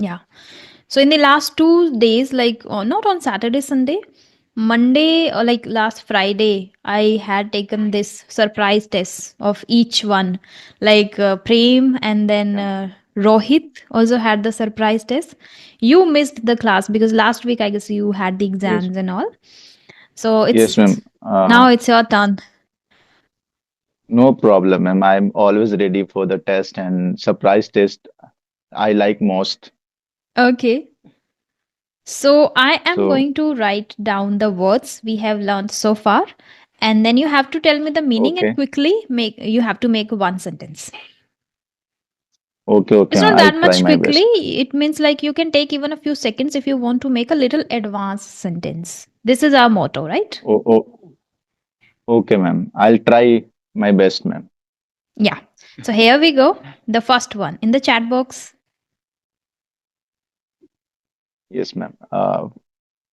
Yeah. So in the last 2 days, like not on Saturday, Sunday, Monday, or like last Friday, I had taken this surprise test of each one. Like Prem and then Yeah. Rohit also had the surprise test. You missed the class because last week I guess you had the Yes. exams and all. So Yes, it's ma'am. now it's your turn. No problem, ma'am. I'm always ready for the test and surprise test. I like most. Okay. So I am So, going to write down the words we have learned so far, and then you have to tell me the meaning and okay. quickly make you have to make one sentence. Okay, okay. It's not I'll that try much my quickly. best. It means like you can take even a few seconds if you want to make a little advanced sentence. This is our motto, right? Oh, oh, okay, ma'am. I'll try my best, ma'am. Yeah. So here we go. The first one in the chat box. Yes, ma'am.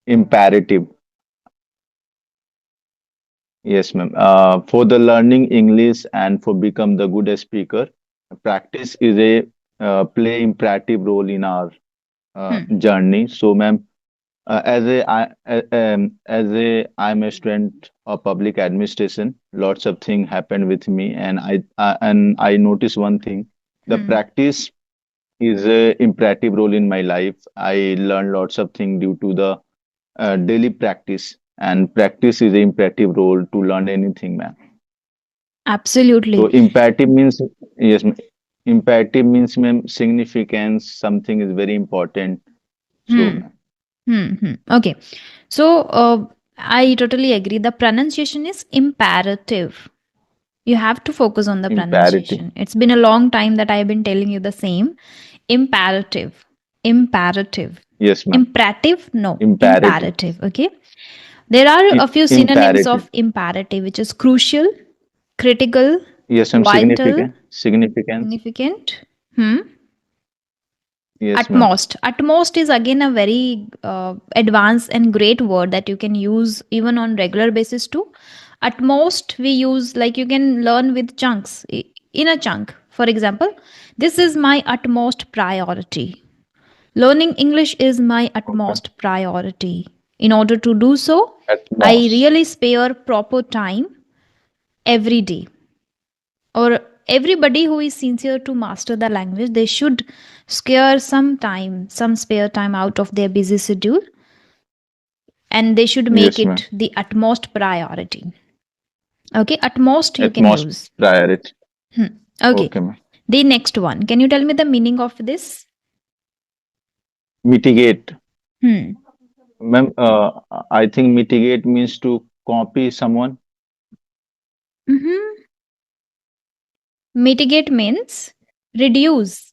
Imperative. Yes, ma'am. For the learning English and for become the good speaker, practice is a play imperative role in our Hmm. journey. So, ma'am, as a I'm a student of public administration. Lots of things happened with me, and I noticed one thing: the Hmm. practice is a imperative role in my life. I learned lots of things due to the daily practice, and practice is an imperative role to learn anything, man. So Absolutely. imperative means yes, imperative means ma'am, significance. Something is very important. So, Hmm. ma'am, Hmm. Hmm. Okay. So I totally agree. The pronunciation is imperative. You have to focus on the imperative. pronunciation. It's been a long time that I have been telling you the same. Imperative. Imperative. Yes, ma'am. Imperative? No. Imperative. Imperative. Okay. There are a few synonyms Imperative. of imperative, which is crucial, critical, Yes, ma'am. vital, Significant. Significance. significant. Hmm. Yes, ma'am. Utmost. Utmost is again a very advanced and great word that you can use even on regular basis too. Utmost we use like you can learn with chunks in a chunk. For example, this is my utmost priority. Learning English is my Okay. utmost priority. In order to do so, At I most. really spare proper time every day, or everybody who is sincere to master the language, they should scare some time, some spare time out of their busy schedule, and they should make Yes, ma'am. it the utmost priority. Okay, utmost you At can most use. priority. Okay, Okay, ma'am. the next one, can you tell me the meaning of this? Mitigate. Hmm. Ma'am, I think mitigate means to copy someone. Mm-hmm. Mitigate means reduce,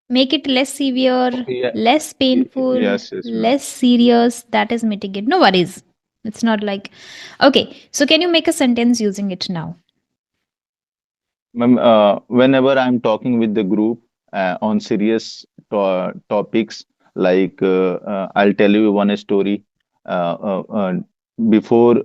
make it less severe, Okay, yeah. less painful, Yes, yes, ma'am. less serious. That is mitigate. No worries. It's not like. Okay, so can you make a sentence using it now? Ma'am, whenever I'm talking with the group on serious topics, like I'll tell you one story. Uh, uh, uh, before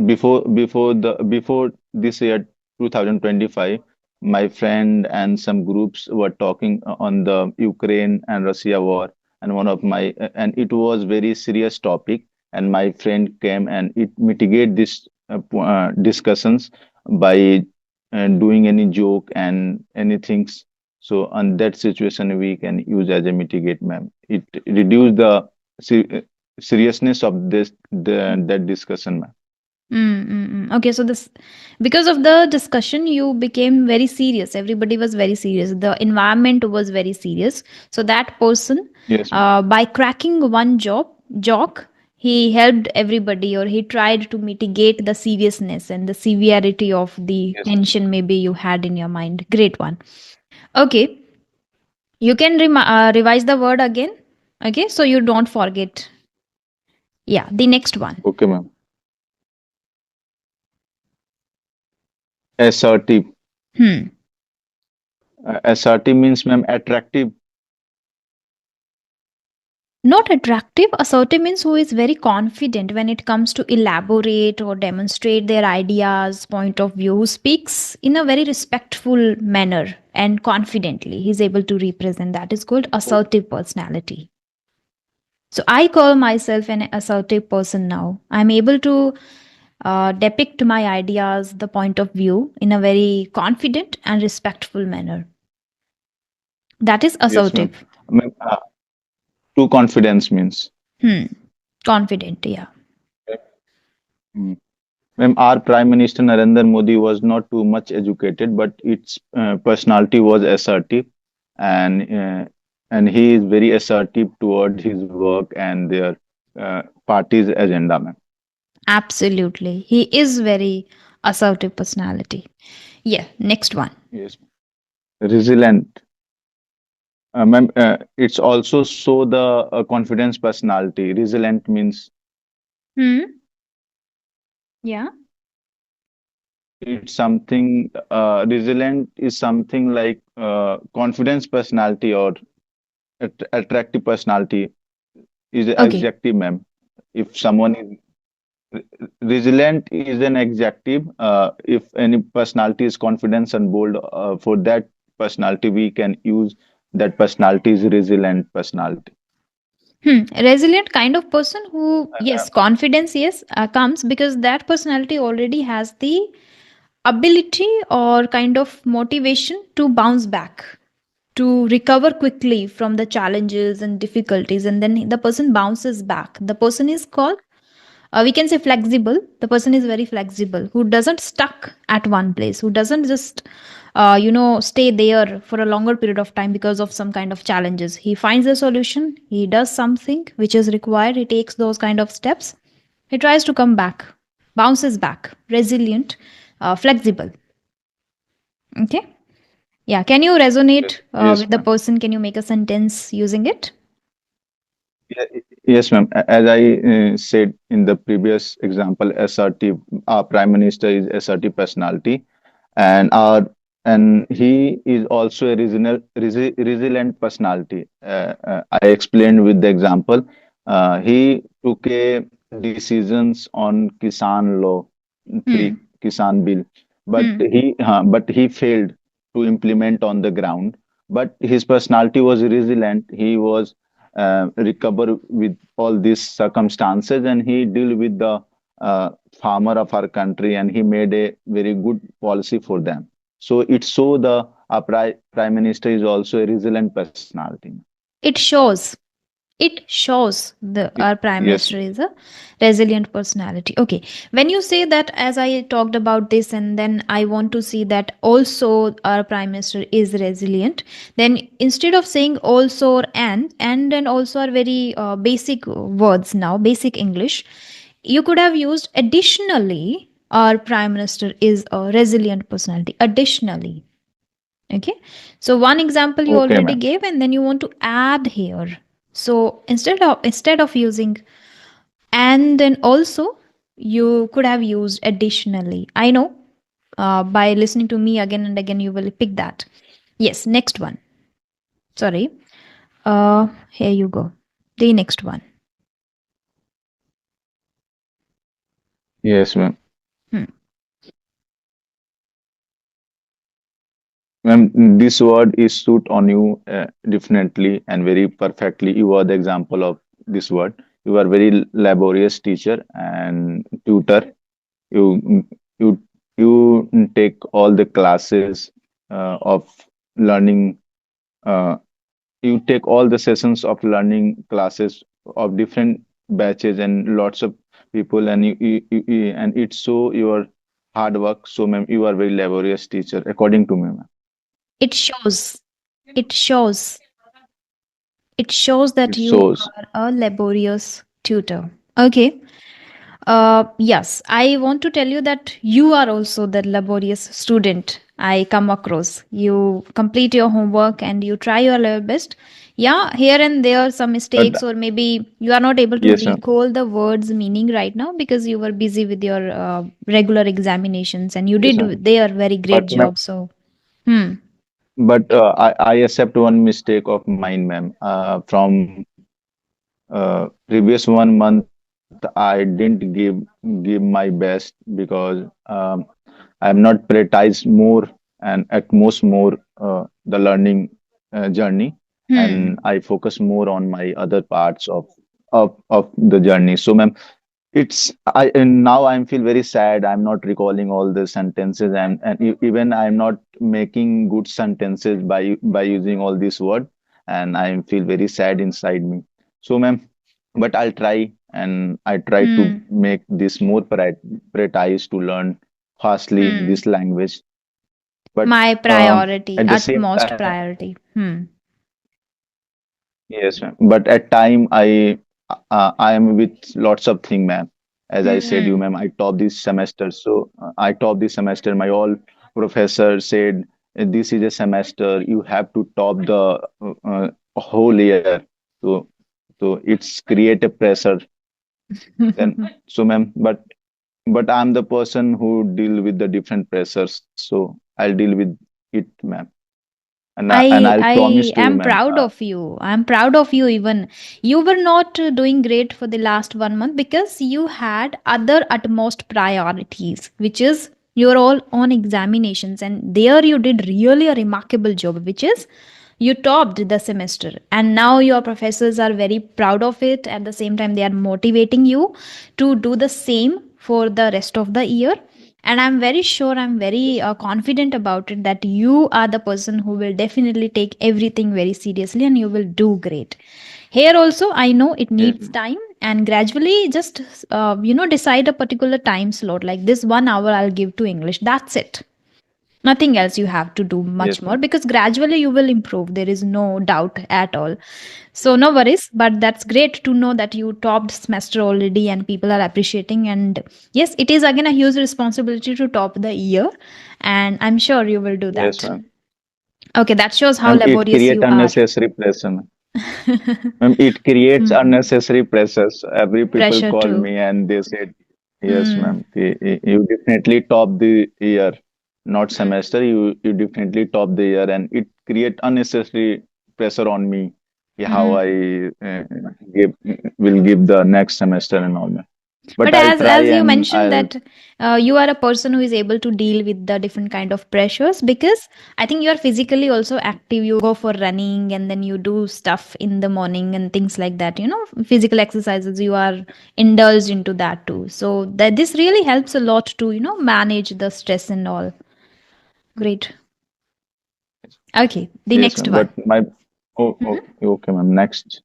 before this year 2025, my friend and some groups were talking on the Ukraine and Russia war, and one of my and it was very serious topic, and my friend came and it mitigate this discussions by doing any joke and anything. So on that situation we can use as a mitigate, ma'am. It reduce the seriousness of that discussion, ma'am. Okay, so this because of the discussion, you became very serious. Everybody was very serious. The environment was very serious. So that person, Yes, ma'am. by cracking one joke, he helped everybody, or he tried to mitigate the seriousness and the severity of the Yes. tension maybe you had in your mind. Great one. Okay, you can revise the word again. Okay, so you don't forget. Yeah, the next one. Okay, ma'am. Assertive. Hmm. Assertive means, ma'am, attractive. Not attractive. Assertive means who is very confident when it comes to elaborate or demonstrate their ideas, point of view, who speaks in a very respectful manner and confidently. He's able to represent that is called Oh, assertive personality. So I call myself an assertive person now. I'm able to depict my ideas, the point of view in a very confident and respectful manner. That is yes, ma'am. assertive. Ma'am, true confidence means. Hmm. Confident, yeah. Mm. Ma'am, our Prime Minister Narendra Modi was not too much educated, but its personality was assertive, and he is very assertive toward his work and their party's agenda, ma'am. Absolutely. He is very assertive personality. Yeah, next one. Yes, resilient. Ma'am, it's also so the confidence personality. Resilient means Hmm. Yeah. it's something. Resilient is something like confidence personality or attractive personality is an Okay. adjective, ma'am. If someone is resilient is an adjective. If any personality is confident and bold, for that personality we can use that personality is resilient personality. Hmm. Resilient kind of person who, Uh, yes, confidence, yes, comes because that personality already has the ability or kind of motivation to bounce back, to recover quickly from the challenges and difficulties, and then the person bounces back. The person is called, we can say, flexible. The person is very flexible, who doesn't stuck at one place, who doesn't just stay there for a longer period of time because of some kind of challenges. He finds a solution, he does something which is required, he takes those kind of steps, he tries to come back, bounces back, resilient, flexible. Okay. Yeah, can you resonate yes, yes, with the ma'am. person? Can you make a sentence using it? Yes, ma'am. As I said in the previous example, assertive, our prime minister is assertive personality, and our and he is also a resilient personality. I explained with the example. He took a decisions on Kisan law, three Hmm. Kisan bill, Hmm. but he failed to implement on the ground. But his personality was resilient. He was recover with all these circumstances, and he deal with the uh, farmer of our country, and he made a very good policy for them. So it so the prime minister is also a resilient personality. It shows. It shows the our prime Yes, minister is a resilient personality. Okay, when you say that, as I talked about this, and then I want to see that also our prime minister is resilient, then instead of saying also or and also are very basic words, now basic English, you could have used additionally. Our prime minister is a resilient personality additionally. Okay. So one example you okay, already ma'am. gave, and then you want to add here. So instead of using and then also, you could have used additionally. I know, by listening to me again and again, you will pick that. Yes, next one. Sorry. Here you go. The next one. Yes, ma'am. Hmm. Ma'am, this word is suit on you definitely and very perfectly. You are the example of this word. You are very laborious teacher and tutor. You you you take all the classes of learning. Uh, you take all the sessions of learning classes of different batches and lots of people, and and it's so your hard work. So, ma'am, you are very laborious teacher, according to me, ma'am. It shows. It shows. It shows that It you shows. are a laborious tutor. Okay. Yes, I want to tell you that you are also the laborious student I come across. You complete your homework and you try your level best. Yeah, here and there some But mistakes, or maybe you are not able to yes, ma'am. recall the words meaning right now because you were busy with your regular examinations, and you Yes, ma'am. did their very great But ma'am, job. So, hmm. I accept one mistake of mine, ma'am. From Previous 1 month I didn't give my best because I have not prioritized more and at most more the learning journey, Hmm. and I focus more on my other parts of the journey. So, ma'am, it's I and now I feel very sad. I'm not recalling all the sentences, and even I'm not making good sentences by using all this word, and I feel very sad inside me. So, ma'am, but I'll try, and I try to Hmm. make this more prioritized to learn fastly Hmm. this language. But My priority, at the same utmost time, priority. Hmm. yes, ma'am. But at time I am with lots of thing, ma'am. As I said, you, Hmm. ma'am, I top this semester. So I top this semester. My all professor said this is a semester. You have to top the whole year. So it's create a pressure. Then so, ma'am, but I'm the person who deal with the different pressures. So I'll deal with it, ma'am. And I'll promise I to you, am ma'am. proud of you. I'm proud of you even. You were not doing great for the last 1 month because you had other utmost priorities, which is your all on examinations, and there you did really a remarkable job, which is you topped the semester, and now your professors are very proud of it. At the same time, they are motivating you to do the same for the rest of the year, and I'm very sure, I'm very confident about it, that you are the person who will definitely take everything very seriously and you will do great. Here also, I know it Yes, needs time, and gradually just decide a particular time slot, like this 1 hour I'll give to English, that's it. Nothing else you have to do much yes, more, ma'am. because gradually you will improve, there is no doubt at all. So no worries, but that's great to know that you topped semester already and people are appreciating. And yes, it is again a huge responsibility to top the year, and I'm sure you will do Yes, that. ma'am. Okay, that shows how It laborious create you are. unnecessary pressure. It creates Hmm. unnecessary pressures. Every people Pressure call too. me and they said, "Yes, Hmm. ma'am, you definitely top the year, not semester. You definitely top the year," and it create unnecessary pressure on me. How Hmm. I give will give the next semester and all that. But But I'll try as you and mentioned I'll that you are a person who is able to deal with the different kind of pressures, because I think you are physically also active, you go for running and then you do stuff in the morning and things like that, physical exercises, you are indulged into that too, so that this really helps a lot to manage the stress and all. Great. Okay, the yes, next ma'am. one. But my Mhm. okay, ma'am. Next,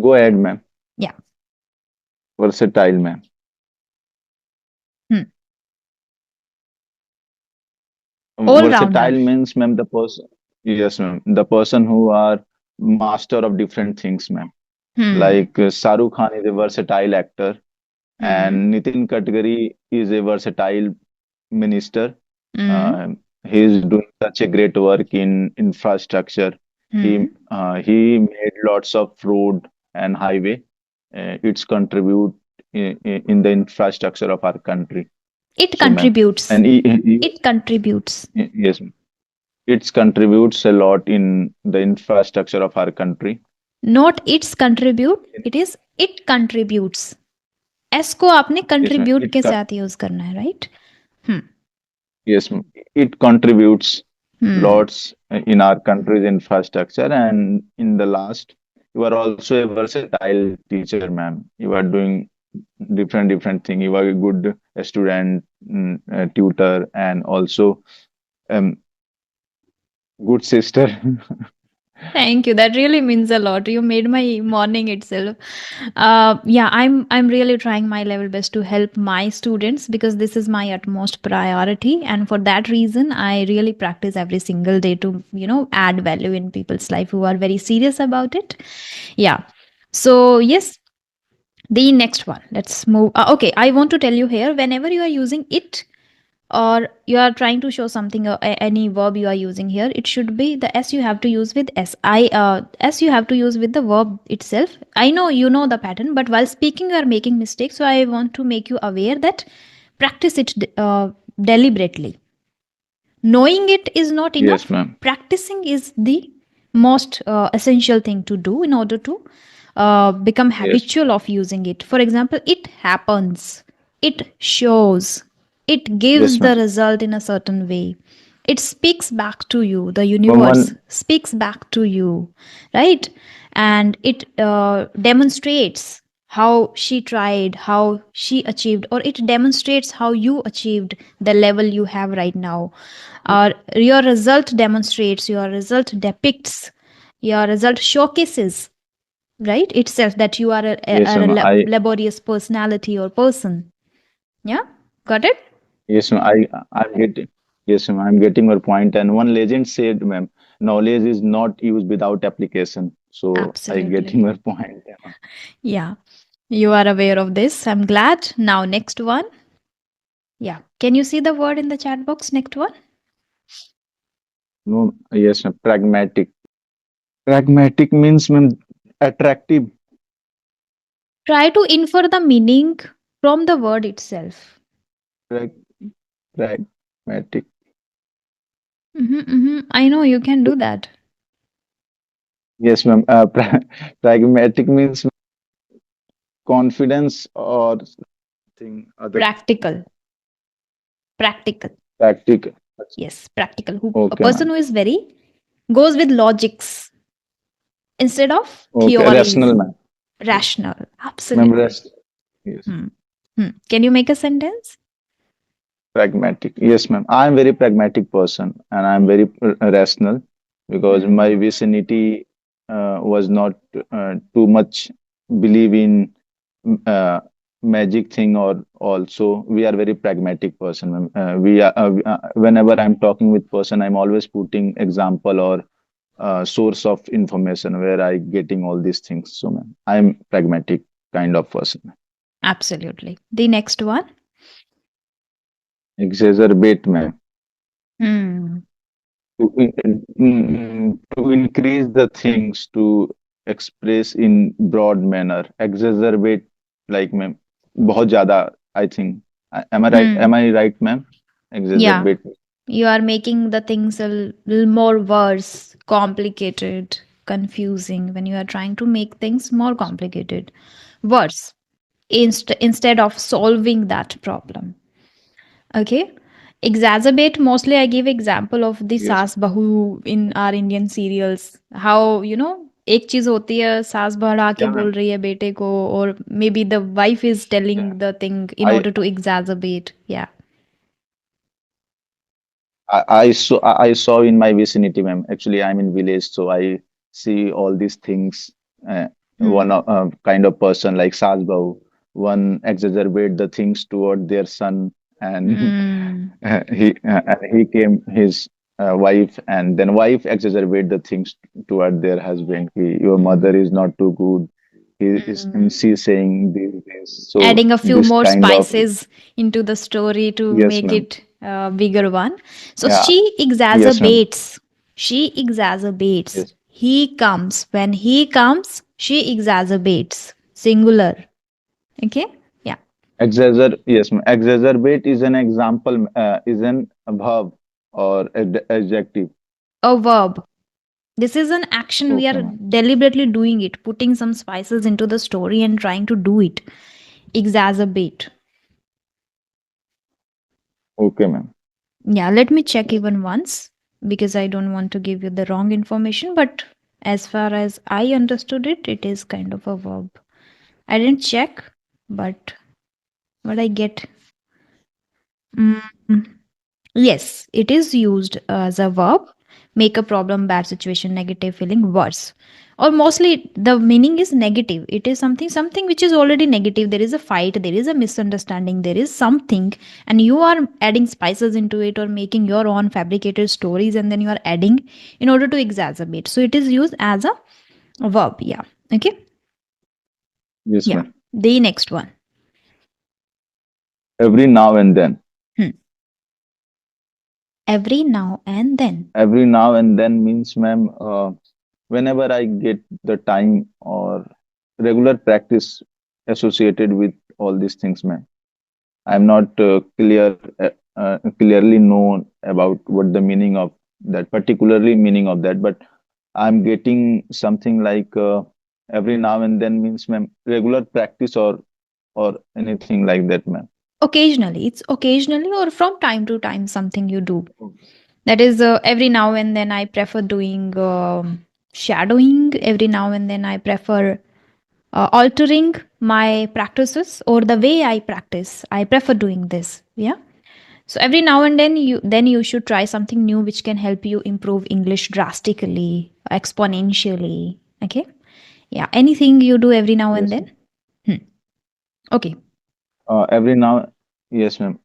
go ahead, ma'am. Yeah. Versatile, ma'am. Hmm. All rounder. Versatile means, ma'am, the person, yes, ma'am, the person who are master of different things, ma'am. Hmm. Like Shahrukh Khan is a versatile actor, Hmm. and Nitin Gadkari is a versatile minister. Hmm. Uh, he is doing such a great work in infrastructure. Hmm. He made lots of road and highway. It's contribute in the infrastructure of our country. It So, ma'am, contributes. and It contributes. yes, it contributes a lot in the infrastructure of our country. Not it's contribute, it is it contributes. S को आपने Yes, ma'am. Contribute के साथ use करना है, right? Hmm. Yes, ma'am. It contributes hmm. lots in our country's infrastructure. And in the last, you are also a versatile teacher, ma'am. You are doing different thing. You are a good student, tutor, and also um, good sister. Thank you. That really means a lot. You made my morning itself. Yeah, I'm really trying my level best to help my students, because this is my utmost priority, and for that reason, I really practice every single day to add value in people's life who are very serious about it. Yeah. So yes, the next one. Let's move. Okay, I want to tell you here. Whenever you are using it, or you are trying to show something, any verb you are using here, it should be the s, you have to use with s. S you have to use with the verb itself. I know you know the pattern, but while speaking you are making mistakes, so I want to make you aware that practice it deliberately. Knowing it is not Yes, enough, ma'am. practicing is the most essential thing to do in order to become Yes, habitual of using it. For example, it happens, it shows, it yes, gives ma'am. the result in a certain way. It speaks back to you, the universe One, speaks back to you, right? And it demonstrates how she tried, how she achieved, or it demonstrates how you achieved the level you have right now. Or your result demonstrates, your result depicts, your result showcases, right, itself that you are yes, ma'am. laborious personality or person. Yeah, got it? Yes, ma'am. I'm getting. Yes, ma'am. I'm getting your point. And one legend said, ma'am, knowledge is not used without application. So I Absolutely. getting your point. Yeah. Yeah, you are aware of this. I'm glad. Now, next one. Yeah. Can you see the word in the chat box? Next one. No, yes, ma'am. Pragmatic. Pragmatic means, ma'am, attractive. Try to infer the meaning from the word itself. Prag, pragmatic. I know you can do that. Yes, ma'am. Pragmatic means confidence or thing other Practical. Practical. practical. Yes, practical. Who a Okay, person ma'am. who is very goes with logics instead of Okay, theories. rational, ma'am. Rational. Ma'am, Absolutely. rest. Yes. Hmm. Can you make a sentence? Pragmatic. Yes, ma'am. I'm very pragmatic person and I'm very rational because my Hmm. vicinity was not too much believe in uh, magic thing or also we are very pragmatic person, ma'am. Whenever I'm talking with person, I'm always putting example or source of information where I getting all these things. So, ma'am, I'm pragmatic kind of person. Absolutely. The next one. Exacerbate, ma'am. Hmm. To increase the things to express in broad manner exacerbate like ma'am बहुत ज्यादा I think Hmm. am I right ma'am Yeah. exacerbate You are making the things a little more worse, complicated, confusing when you are trying to make things more complicated, worse, instead of solving that problem. Okay. Exacerbate, mostly I give example of the yes saas bahu in our Indian serials. How, एक चीज होती है सास बढ़ा के yeah बोल ma'am रही है बेटे को, or maybe the wife is telling yeah the thing in I order to exacerbate. Yeah. I saw in my vicinity, ma'am. Actually, I'm in village, so I see all these things. Uh, Hmm. kind of person like Sasbau, one exacerbate the things toward their son, and Mm. he came his wife, and then wife exacerbate the things toward their husband. Your mother Mm. is not too good. He is, and Mm. she's saying this. So Adding a few this more kind of spices into the story to yes, make ma'am. it a bigger one. So Yeah, she yes, ma'am. exacerbates. She exacerbates. Yes. He comes. When he comes, she exacerbates. Singular. Okay? Yeah. Yes, ma'am. Exacerbate is an example, is an verb or adjective. A verb. This is an action we Okay, are ma'am. deliberately doing it, putting some spices into the story and trying to do it. Exacerbate. Okay, ma'am. Yeah, let me check even once because I don't want to give you the wrong information. But as far as I understood it, it is kind of a verb. I didn't check, but what I get. Mm, yes, it is used as a verb. Make a problem, bad situation, negative feeling worse. Or mostly the meaning is negative. It is something which is already negative. There is a fight, there is a misunderstanding, there is something, and you are adding spices into it or making your own fabricated stories, and then you are adding in order to exacerbate. So it is used as a verb. Yeah. Okay. Yes, Yeah. ma'am. The next one. Every now and then. Hmm. Every now and then. Every now and then means, ma'am, whenever I get the time or regular practice associated with all these things, ma'am. I'm not clearly known about what the meaning of that, particularly meaning of that, but I'm getting something like. Every now and then means, ma'am, regular practice or anything like that, ma'am. Occasionally, it's occasionally or from time to time something you do. Okay. That is, every now and then I prefer doing shadowing. Every now and then I prefer altering my practices or the way I practice. I prefer doing this. Yeah. So every now and then you should try something new which can help you improve English drastically, exponentially. Okay. Yeah. Anything you do every now and Yes, then. ma'am. Hmm. Okay. Every now, yes, ma'am.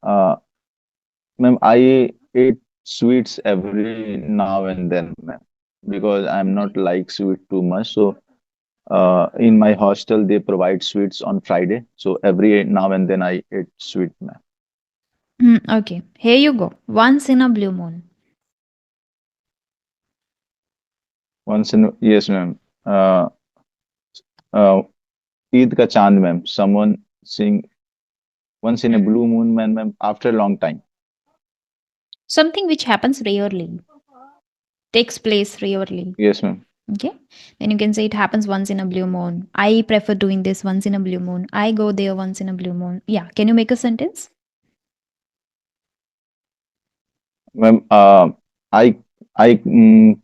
Ma'am, I eat sweets every now and then, ma'am, because I'm not like sweet too much. So, in my hostel, they provide sweets on Friday. So every now and then I eat sweet, ma'am. Hmm. Okay. Here you go. Once in a blue moon. Once in, yes, ma'am. Uh, Eid ka chand, ma'am. Someone sing once in a Hmm. blue moon, ma'am, after a long time. Something which happens rarely, takes place rarely. Yes, ma'am. Okay. Then you can say it happens once in a blue moon. I prefer doing this once in a blue moon. I go there once in a blue moon. Yeah. Can you make a sentence? Ma'am, I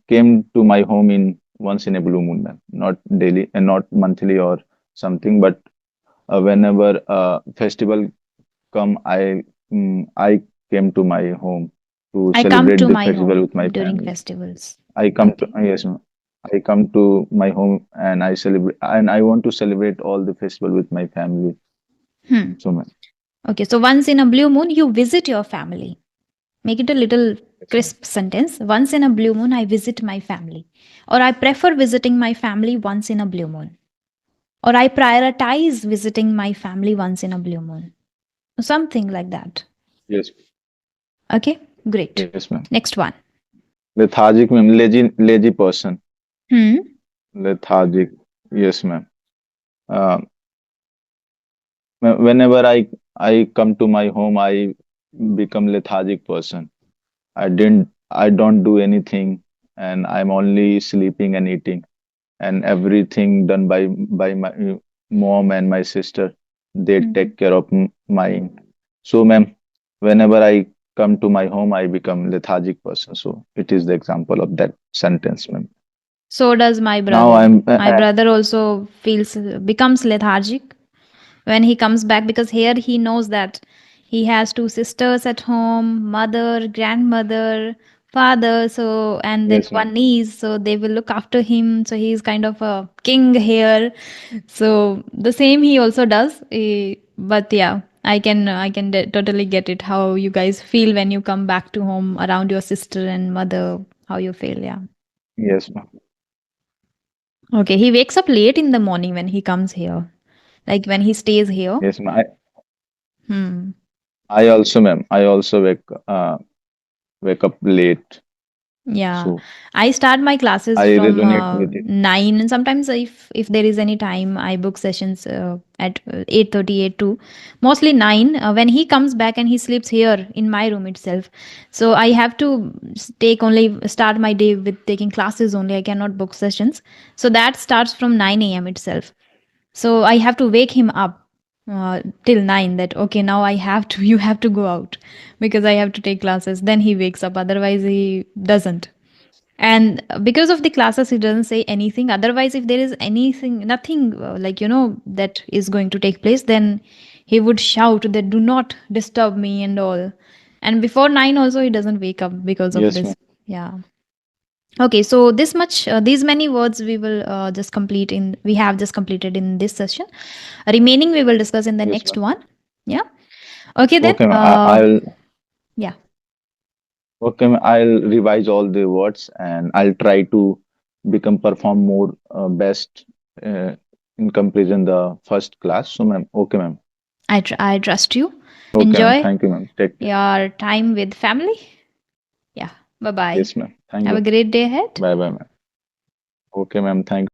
came to my home in once in a blue moon, ma'am. Not daily and not monthly or something, but whenever festival come, I came to my home to I come celebrate to the my festival home with my during family. festivals. I come to Okay. yes, ma'am. I come to my home and I celebrate and I want to celebrate all the festival with my family. Hmm. So, ma'am. Okay. So once in a blue moon, you visit your family. Make it a little Yes, ma'am. crisp sentence. Once in a blue moon, I visit my family. Or I prefer visiting my family once in a blue moon. Or I prioritize visiting my family once in a blue moon. Something like that. Yes, Okay, great. yes, ma'am. Next one. Lethargic, ma'am. Lazy person. Hmm. Lethargic. Yes, ma'am. Uh, Whenever I come to my home, I become lethargic person. I don't do anything, and I'm only sleeping and eating, and everything done by my mom and my sister. They Hmm. take care of my. So, ma'am, whenever I come to my home, I become lethargic person. So it is the example of that sentence, ma'am. So does my Now brother. I'm My brother also feels becomes lethargic when he comes back because here he knows that he has two sisters at home, mother, grandmother, father, so and then yes, ma'am. one niece, so they will look after him. So he's kind of a king here. So the same he also does. But yeah, I can totally get it how you guys feel when you come back to home around your sister and mother. How you feel, yeah. Yes, ma'am. Okay, he wakes up late in the morning when he comes here. Like when he stays here. Yes, ma'am. Hmm. I also, ma'am. I also wake up late. Yeah, So I start my classes I from resonate with it. 9, and sometimes if there is any time, I book sessions at 8:38 too. Mostly 9. When he comes back and he sleeps here in my room itself, so I have to take only start my day with taking classes only. I cannot book sessions, so that starts from 9 a.m. itself. So I have to wake him up till 9 that, okay, now I have to, you have to go out because I have to take classes. Then he wakes up. Otherwise, he doesn't. And because of the classes, he doesn't say anything. Otherwise, if there is anything, nothing like, that is going to take place, then he would shout that do not disturb me and all. And before 9 also, he doesn't wake up because of Yes, ma'am. this. Yeah. Okay, so this much, these many words we will we have just completed in this session. Remaining we will discuss in the Yes, next ma'am. one. Yeah. Okay, then. Okay, ma'am. Yeah, Okay, ma'am. I'll revise all the words and I'll try to become perform more best uh, in comparison the first class. So, ma'am. Okay, ma'am. I trust you. Okay, ma'am. Enjoy Thank you, ma'am. Take care. your time with family. Yeah. Bye bye. Yes, ma'am. Thank Have a you. great day ahead. Bye, bye, ma'am. Okay, ma'am. Thank